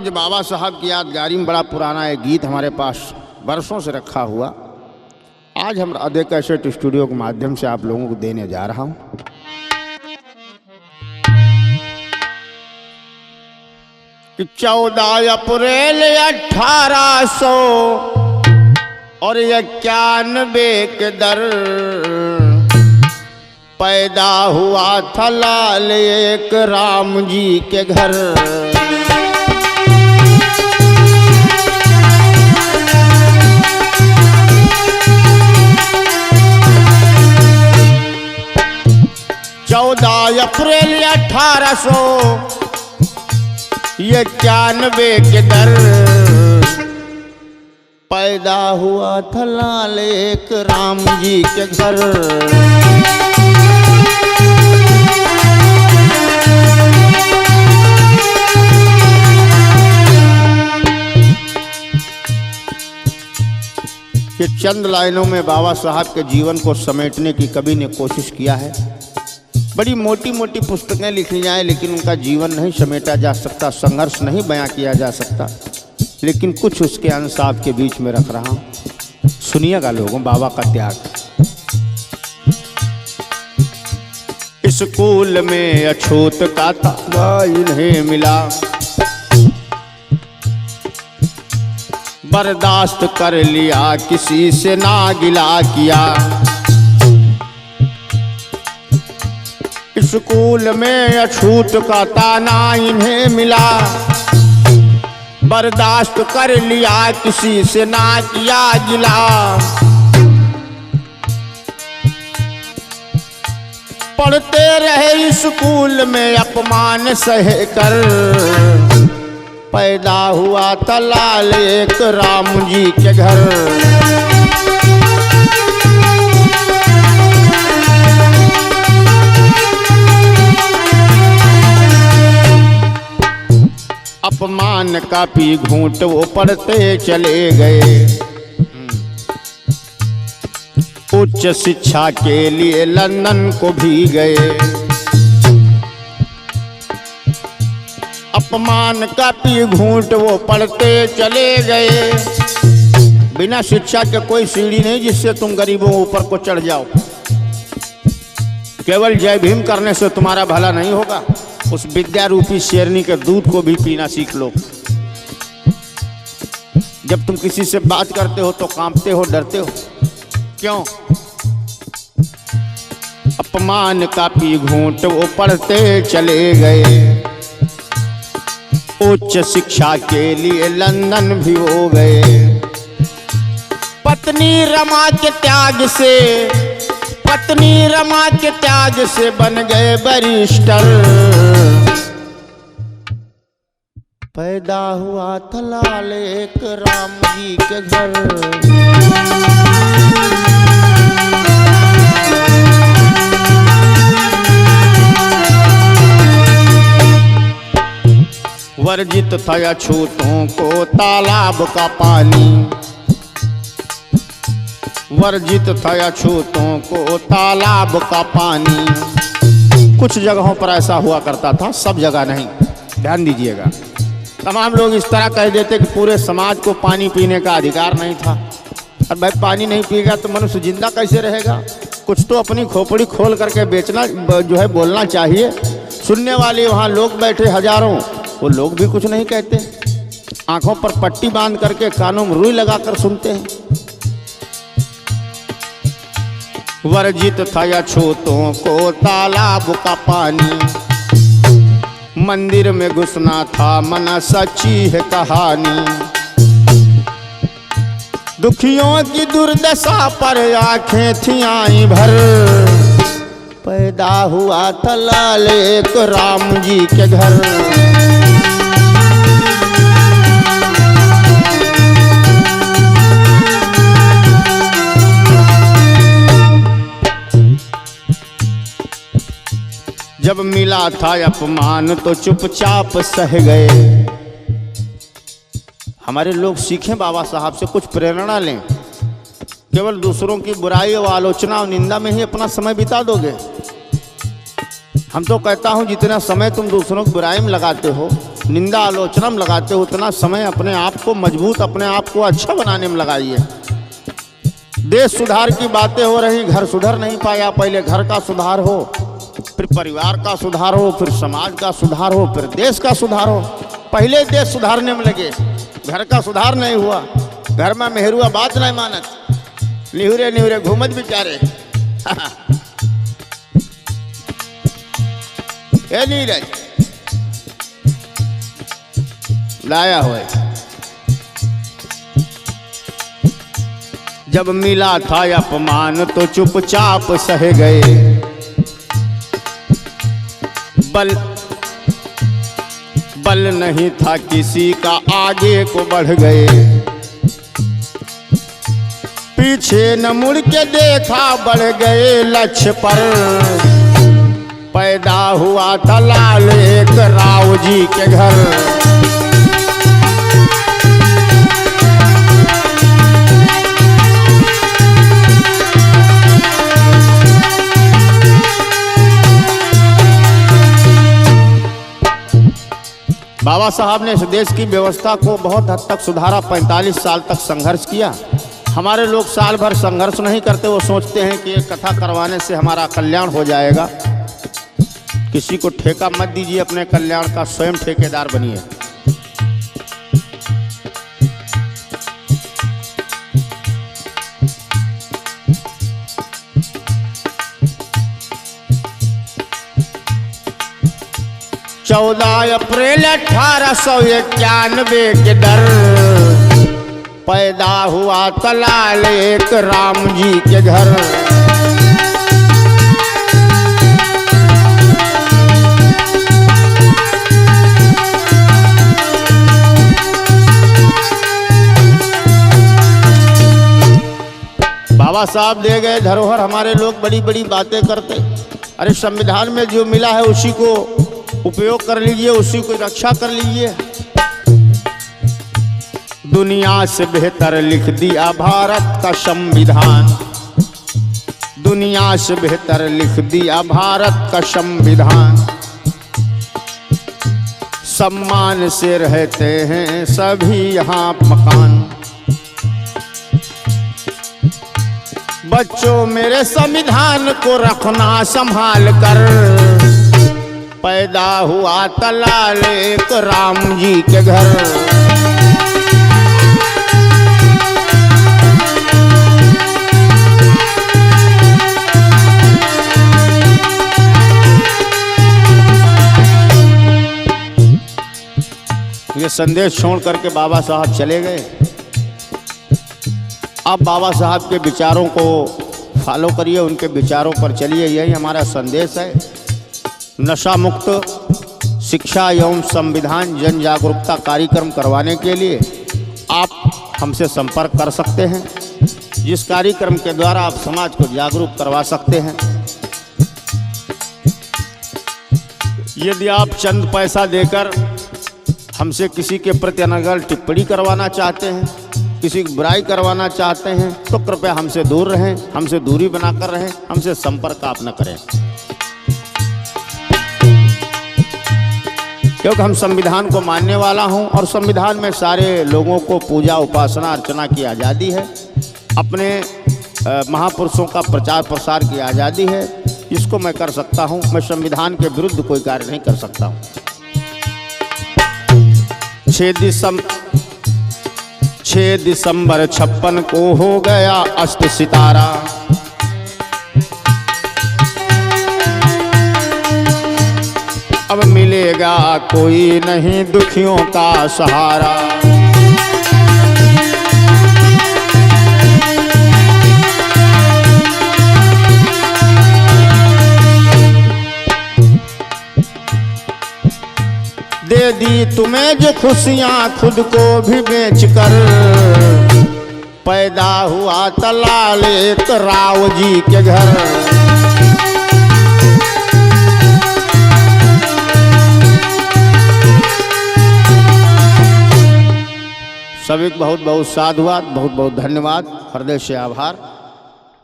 पूज्य बाबा साहब की यादगारी में बड़ा पुराना एक गीत हमारे पास बरसों से रखा हुआ, आज हम राधे कैसेट स्टूडियो के माध्यम से आप लोगों को देने जा रहा हूं। कि 14 अप्रैल 1891 के दर पैदा हुआ था लाल एक राम जी के घर। अप्रैल 1891 के दर पैदा हुआ था लाल एक राम जी के घर। कि चंद लाइनों में बाबा साहब के जीवन को समेटने की कवि ने कोशिश किया है। बड़ी मोटी मोटी पुस्तकें लिखी जाएं लेकिन उनका जीवन नहीं समेटा जा सकता, संघर्ष नहीं बयां किया जा सकता, लेकिन कुछ उसके अंश आपके बीच में रख रहा हूं। सुनिएगा लोगों बाबा का त्याग। स्कूल में अछूत का ताला इन्हें मिला, बर्दाश्त कर लिया किसी से ना गिला किया। स्कूल में अछूत का ताना इन्हें मिला, बर्दाश्त कर लिया किसी से ना किया गिला। पढ़ते रहे स्कूल में अपमान सह कर पैदा हुआ था लाल एक राम जी के घर। अपमान का पी घूंट वो पढ़ते चले गए, उच्च शिक्षा के लिए लंदन को भी गए। अपमान का पी घूंट वो पढ़ते चले गए। बिना शिक्षा के कोई सीढ़ी नहीं जिससे तुम गरीबों ऊपर को चढ़ जाओ। केवल जय भीम करने से तुम्हारा भला नहीं होगा, उस विद्या रूपी शेरनी के दूध को भी पीना सीख लो। जब तुम किसी से बात करते हो तो कांपते हो, डरते हो, क्यों? अपमान का पी घूंट वो पढ़ते चले गए, उच्च शिक्षा के लिए लंदन भी हो गए। पत्नी रमा के त्याग से बन गए बैरिस्टर। पैदा हुआ था लाल एक राम जी के घर। वर्जित था अछूतों को तालाब का पानी, वर्जित था अछूतों को तालाब का पानी। कुछ जगहों पर ऐसा हुआ करता था, सब जगह नहीं, ध्यान दीजिएगा। तमाम लोग इस तरह कह देते कि पूरे समाज को पानी पीने का अधिकार नहीं था। और भाई पानी नहीं पिएगा तो मनुष्य जिंदा कैसे रहेगा? कुछ तो अपनी खोपड़ी खोल करके बेचना जो है बोलना चाहिए। सुनने वाले वहाँ लोग बैठे हजारों, वो लोग भी कुछ नहीं कहते, आंखों पर पट्टी बांध करके कानों में रुई लगाकर सुनते हैं। वर्जित था अछूतों को तालाब का पानी, मंदिर में घुसना था मना, सच्ची है कहानी। दुखियों की दुर्दशा पर आंखें थी आई भर, पैदा हुआ था लाल एक राम जी के घर। जब मिला था अपमान तो चुपचाप सह गए। हमारे लोग सीखें बाबा साहब से, कुछ प्रेरणा लें। केवल दूसरों की बुराई और आलोचना और निंदा में ही अपना समय बिता दोगे। हम तो कहता हूं जितना समय तुम दूसरों की बुराई में लगाते हो निंदा आलोचना में लगाते हो उतना समय अपने आप को मजबूत, अपने आप को अच्छा बनाने में लगाइए। देश सुधार की बातें हो रही, घर सुधर नहीं पाया। पहले घर का सुधार हो, फिर परिवार का सुधार हो, फिर समाज का सुधार हो, फिर देश का सुधार हो। पहले देश सुधारने में लगे, घर का सुधार नहीं हुआ। घर में मेहरुआ बात नहीं मानत, निहुरे निहुरे घूमत बेचारे। ये नीरज लाया हुआ जब मिला था अपमान तो चुपचाप सह गए। बल नहीं था किसी का, आगे को बढ़ गए। पीछे न मुड़ के देखा, बढ़ गए लक्ष्य पर। पैदा हुआ था लाल एक राव जी के घर। बाबा साहब ने इस देश की व्यवस्था को बहुत हद तक सुधारा। 45 साल तक संघर्ष किया। हमारे लोग साल भर संघर्ष नहीं करते, वो सोचते हैं कि ये कथा करवाने से हमारा कल्याण हो जाएगा। किसी को ठेका मत दीजिए, अपने कल्याण का स्वयं ठेकेदार बनिए। अप्रैल 1891 के डर पैदा हुआ तलाल एक राम जी के घर। बाबा साहब दे गए धरोहर, हमारे लोग बड़ी बड़ी बातें करते। अरे संविधान में जो मिला है उसी को उपयोग कर लीजिए, उसी को रक्षा कर लीजिए। दुनिया से बेहतर लिख दिया भारत का संविधान। दुनिया से बेहतर लिख दिया भारत का संविधान। सम्मान से रहते हैं सभी यहाँ मकान। बच्चों मेरे संविधान को रखना संभाल कर। पैदा हुआ तलाल एक राम जी के घर। ये संदेश छोड़ करके बाबा साहब चले गए। अब बाबा साहब के विचारों को फॉलो करिए, उनके विचारों पर चलिए, यही हमारा संदेश है। नशा मुक्त शिक्षा एवं संविधान जन जागरूकता कार्यक्रम करवाने के लिए आप हमसे संपर्क कर सकते हैं, जिस कार्यक्रम के द्वारा आप समाज को जागरूक करवा सकते हैं। यदि आप चंद पैसा देकर हमसे किसी के प्रति अनर्गल टिप्पणी करवाना चाहते हैं, किसी की बुराई करवाना चाहते हैं, तो कृपया हमसे दूर रहें, हमसे दूरी बनाकर रहें, हमसे संपर्क आप न करें। क्योंकि हम संविधान को मानने वाला हूं और संविधान में सारे लोगों को पूजा उपासना अर्चना की आज़ादी है, अपने महापुरुषों का प्रचार प्रसार की आज़ादी है। इसको मैं कर सकता हूं, मैं संविधान के विरुद्ध कोई कार्य नहीं कर सकता हूं। 6 दिसंबर 56 को हो गया अष्ट सितारा। अब मिलेगा कोई नहीं दुखियों का सहारा। दे दी तुम्हें जो खुशियां खुद को भी बेचकर। पैदा हुआ तलाल एक राव जी के घर। सभी को बहुत बहुत साधुवाद, बहुत बहुत धन्यवाद, हृदय से आभार।